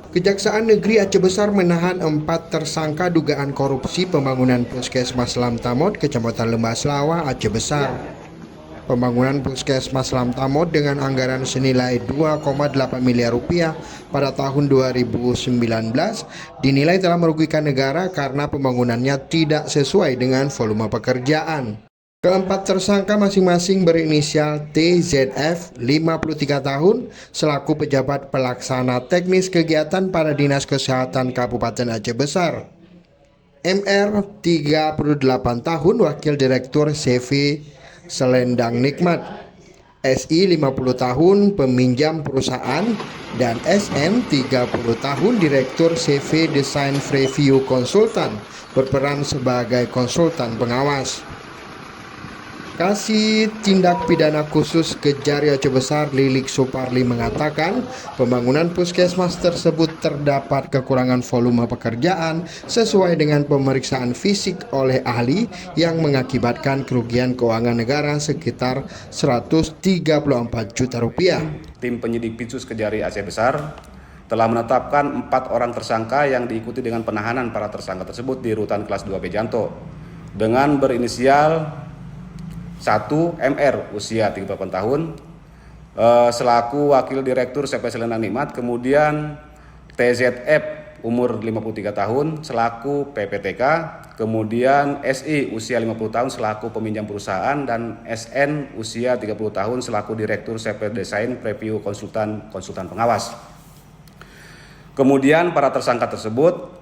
Kejaksaan Negeri Aceh Besar menahan 4 tersangka dugaan korupsi pembangunan Puskesmas Lamtamot, Kecamatan Lembah Selawah, Aceh Besar. Pembangunan Puskesmas Lamtamot dengan anggaran senilai 2,8 miliar rupiah pada tahun 2019 dinilai telah merugikan negara karena pembangunannya tidak sesuai dengan volume pekerjaan. Keempat tersangka masing-masing berinisial TZF 53 tahun selaku pejabat pelaksana teknis kegiatan pada Dinas Kesehatan Kabupaten Aceh Besar. MR 38 tahun wakil direktur CV Selendang Nikmat. SI 50 tahun peminjam perusahaan dan SN 30 tahun direktur CV Design Review Konsultan berperan sebagai konsultan pengawas. Kasih Tindak Pidana Khusus Kejari Aceh Besar Lilik Suparli mengatakan pembangunan puskesmas tersebut terdapat kekurangan volume pekerjaan sesuai dengan pemeriksaan fisik oleh ahli yang mengakibatkan kerugian keuangan negara sekitar 134 juta rupiah. Tim penyidik Pitsus Kejari Aceh Besar telah menetapkan 4 orang tersangka yang diikuti dengan penahanan para tersangka tersebut di rutan kelas 2 Bejanto dengan berinisial 1. MR usia 38 tahun selaku wakil direktur CV Selendang Nikmat, kemudian TZF umur 53 tahun selaku PPTK, kemudian SI usia 50 tahun selaku peminjam perusahaan, dan SN usia 30 tahun selaku direktur CV Design Review konsultan pengawas. Kemudian para tersangka tersebut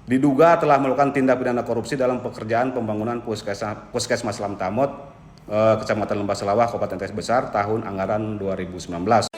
diduga telah melakukan tindak pidana korupsi dalam pekerjaan pembangunan Puskesmas Lamtamot, Kecamatan Lembah Selawah, Kabupaten Aceh Besar tahun anggaran 2019.